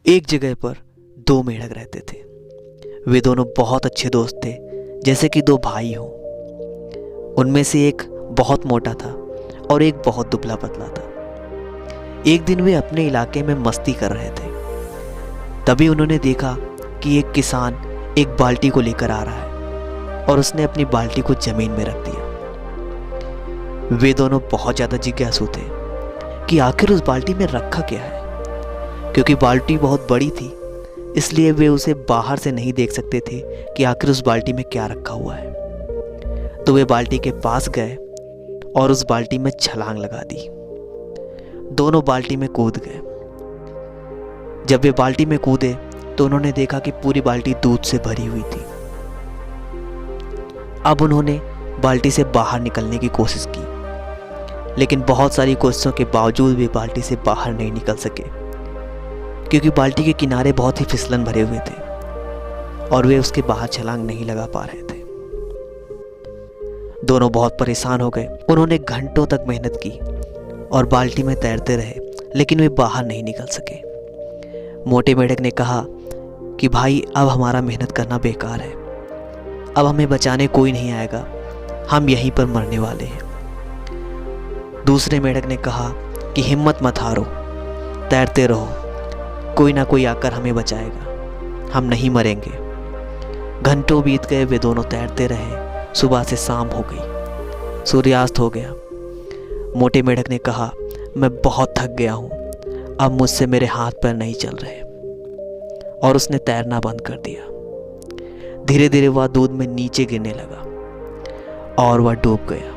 एक जगह पर दो मेढक रहते थे। वे दोनों बहुत अच्छे दोस्त थे, जैसे कि दो भाई हों। उनमें से एक बहुत मोटा था और एक बहुत दुबला पतला था। एक दिन वे अपने इलाके में मस्ती कर रहे थे। तभी उन्होंने देखा कि एक किसान एक बाल्टी को लेकर आ रहा है और उसने अपनी बाल्टी को जमीन में रख दिया। वे दोनों बहुत ज़्यादा जिज्ञासु थे कि आखिर उस बाल्टी में रखा क्या है। क्योंकि बाल्टी बहुत बड़ी थी, इसलिए वे उसे बाहर से नहीं देख सकते थे कि आखिर उस बाल्टी में क्या रखा हुआ है। तो वे बाल्टी के पास गए और उस बाल्टी में छलांग लगा दी। दोनों बाल्टी में कूद गए। जब वे बाल्टी में कूदे तो उन्होंने देखा कि पूरी बाल्टी दूध से भरी हुई थी। अब उन्होंने बाल्टी से बाहर निकलने की कोशिश की, लेकिन बहुत सारी कोशिशों के बावजूद वे बाल्टी से बाहर नहीं निकल सके, क्योंकि बाल्टी के किनारे बहुत ही फिसलन भरे हुए थे और वे उसके बाहर छलांग नहीं लगा पा रहे थे। दोनों बहुत परेशान हो गए। उन्होंने घंटों तक मेहनत की और बाल्टी में तैरते रहे, लेकिन वे बाहर नहीं निकल सके। मोटे मेढक ने कहा कि भाई, अब हमारा मेहनत करना बेकार है। अब हमें बचाने कोई नहीं आएगा, हम यहीं पर मरने वाले हैं। दूसरे मेढक ने कहा कि हिम्मत मत हारो, तैरते रहो, कोई ना कोई आकर हमें बचाएगा, हम नहीं मरेंगे। घंटों बीत गए, वे दोनों तैरते रहे। सुबह से शाम हो गई, सूर्यास्त हो गया। मोटे मेढक ने कहा, मैं बहुत थक गया हूँ, अब मुझसे मेरे हाथ पैर नहीं चल रहे, और उसने तैरना बंद कर दिया। धीरे धीरे वह दूध में नीचे गिरने लगा और वह डूब गया।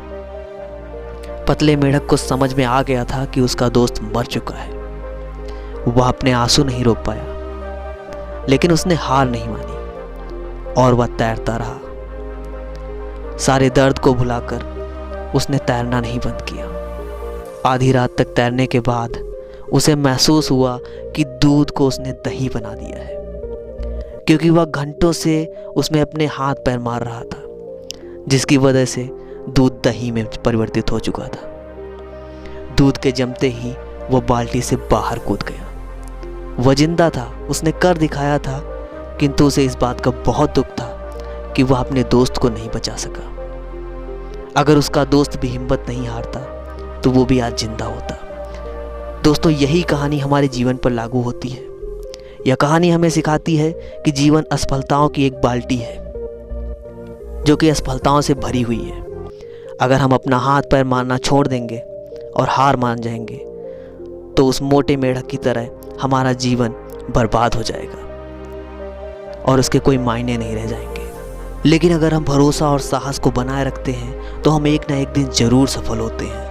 पतले मेढक को समझ में आ गया था कि उसका दोस्त मर चुका है। वह अपने आंसू नहीं रोक पाया, लेकिन उसने हार नहीं मानी और वह तैरता रहा। सारे दर्द को भुलाकर उसने तैरना नहीं बंद किया। आधी रात तक तैरने के बाद उसे महसूस हुआ कि दूध को उसने दही बना दिया है, क्योंकि वह घंटों से उसमें अपने हाथ पैर मार रहा था, जिसकी वजह से दूध दही में परिवर्तित हो चुका था। दूध के जमते ही वह बाल्टी से बाहर कूद गया। वह जिंदा था, उसने कर दिखाया था, किंतु उसे इस बात का बहुत दुख था कि वह अपने दोस्त को नहीं बचा सका। अगर उसका दोस्त भी हिम्मत नहीं हारता तो वो भी आज जिंदा होता। दोस्तों, यही कहानी हमारे जीवन पर लागू होती है। यह कहानी हमें सिखाती है कि जीवन असफलताओं की एक बाल्टी है, जो कि असफलताओं से भरी हुई है। अगर हम अपना हाथ पैर मारना छोड़ देंगे और हार मान जाएंगे, तो उस मोटे मेढक की तरह हमारा जीवन बर्बाद हो जाएगा और उसके कोई मायने नहीं रह जाएंगे। लेकिन अगर हम भरोसा और साहस को बनाए रखते हैं, तो हम एक ना एक दिन जरूर सफल होते हैं।